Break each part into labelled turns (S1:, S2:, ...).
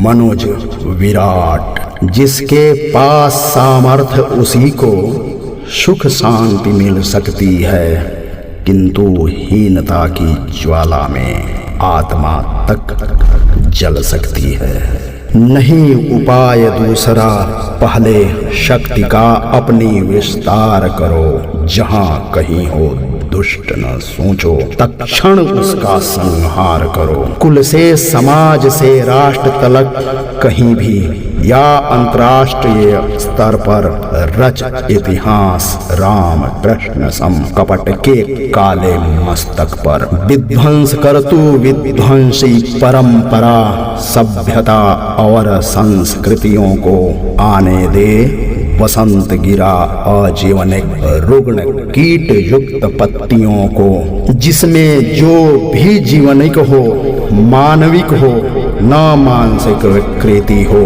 S1: मनुज विराट, जिसके पास सामर्थ्य उसी को सुख शांति मिल सकती है, किंतु हीनता की ज्वाला में आत्मा तक जल सकती है। नहीं उपाय दूसरा, पहले शक्ति का अपनी विस्तार करो। जहाँ कहीं हो दुष्ट न सोचो, तत्क्षण उसका संहार करो। कुल से समाज से राष्ट्र तलक कहीं भी या अंतर्राष्ट्रीय स्तर पर रच इतिहास राम कृष्ण सम कपट के काले मस्तक पर। विध्वंस कर तू विध्वंसी परंपरा, सभ्यता और संस्कृतियों को आने दे वसंत गिरा अजीवनिक रुग्ण कीट युक्त पत्तियों को। जिसमें जो भी जीवनिक हो, मानविक हो, न मानसिक विकृति हो।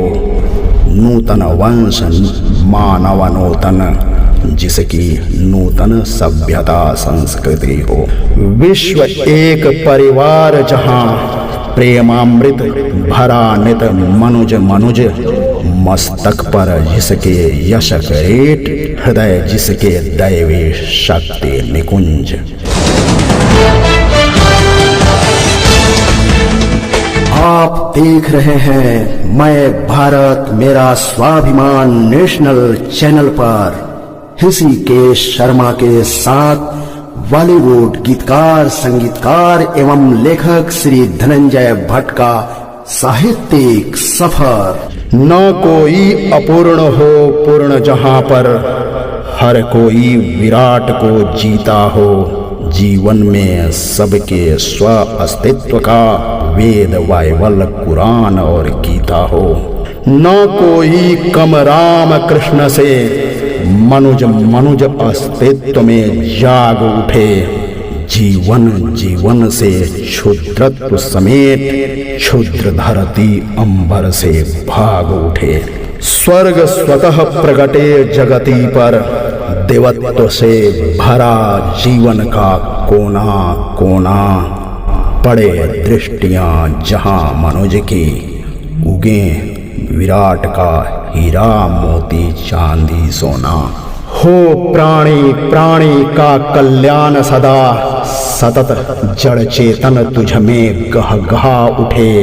S1: नूतन वंश मानव नूतन, जिसकी नूतन सभ्यता संस्कृति हो। विश्व एक परिवार जहाँ प्रेमामृत भरा नित मनुज मनुज। मस्तक पर जिसके यश करेट, हृदय जिसके दैवी शक्ति निकुंज। आप देख रहे हैं मैं भारत मेरा स्वाभिमान नेशनल चैनल पर ऋषिकेश शर्मा के साथ बॉलीवुड गीतकार, संगीतकार एवं लेखक श्री धनंजय भट्ट का साहित्यिक सफर। न कोई अपूर्ण हो पूर्ण जहाँ पर, हर कोई विराट को जीता हो। जीवन में सबके स्व अस्तित्व का वेद बाइबल कुरान और गीता हो। न कोई कम राम कृष्ण से, मनुज मनुज अस्तित्व में जाग उठे। जीवन जीवन से क्षुद्रत्व समेत क्षुद्र धरती अंबर से भाग उठे। स्वर्ग स्वतः प्रगटे जगती पर, देवत्व से भरा जीवन का कोना कोना। पड़े दृष्टियां जहां मनुज की, उगे विराट का हीरा मोती चांदी सोना। हो प्राणी प्राणी का कल्याण सदा, सतत जड़ चेतन तुझ में गह गहा उठे।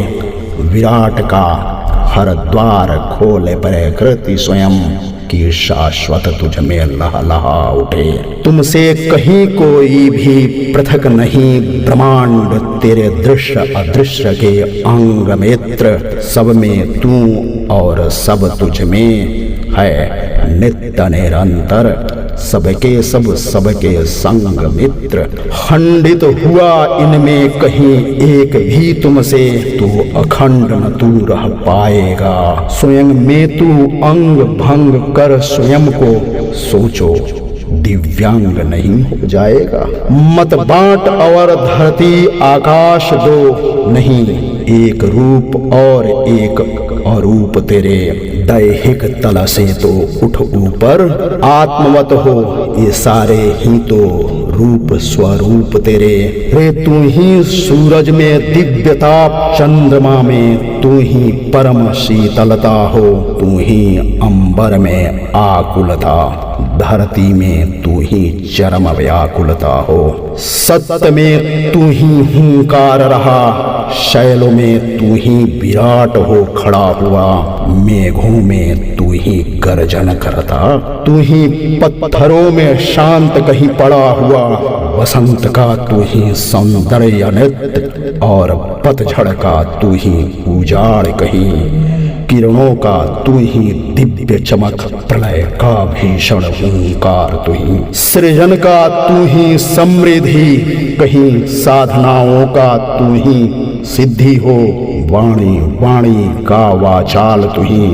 S1: विराट का हर द्वार खोले प्रकृति स्वयं की, शाश्वत तुझ में लह लहा उठे। तुमसे कहीं कोई भी पृथक नहीं, ब्रह्मांड तेरे दृश्य अदृश्य के अंग मित्र। सब में तू और सब तुझ में है नित्य निरंतर, सबके सब सबके संग मित्र। खंडित हुआ इनमें कहीं एक भी तुमसे, तू अखंड न तू रह पाएगा। स्वयं में तू अंग भंग कर स्वयं को सोचो, दिव्यांग नहीं हो जाएगा। मत बांट और धरती आकाश दो, नहीं एक रूप और एक अरूप तेरे। दैहिक तल से तो उठ ऊपर, आत्मवत हो ये सारे ही तो रूप स्वरूप तेरे। रे तू ही सूरज में दिव्यता, चंद्रमा में तू ही परम शीतलता हो। तू ही अंबर में आकुलता, धरती में तू ही चरम व्याकुलता हो। सत्य में तू ही हुंकार रहा, शैलों में तू ही विराट हो खड़ा हुआ। मेघों में तू ही गर्जन करता, तू ही पत्थरों में शांत कहीं पड़ा हुआ। वसंत का तू ही सौंदर्य नृत्य, और पतझड़ का तू ही उजाड़ कहीं। किरणों का तू ही दिव्य चमक, प्रलय का भीषण हुंकार तू ही। सृजन का तू ही समृद्धि, कहीं साधनाओं का तू ही सिद्धि हो। वाणी वाणी का वाचाल तू ही,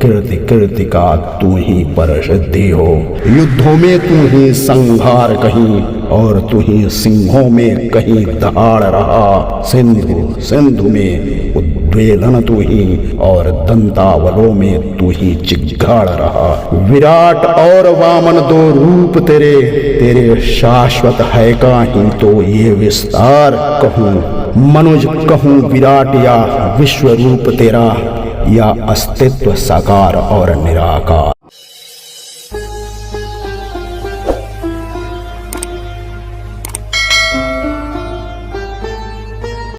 S1: कीर्ति कीर्ति का तू ही परसिद्धि हो। युद्धों में तू ही संहार कहीं, और तू ही सिंहों में कहीं दहाड़ रहा। सिंधु सिंधु में उद्वेलन तू ही, और दंतावलों में तू ही चिघाड़ रहा। विराट और वामन दो रूप तेरे, तेरे शाश्वत है काहीं तो ये विस्तार। कहूँ मनुज कहूँ विराट या विश्व रूप तेरा, या अस्तित्व साकार और निराकार।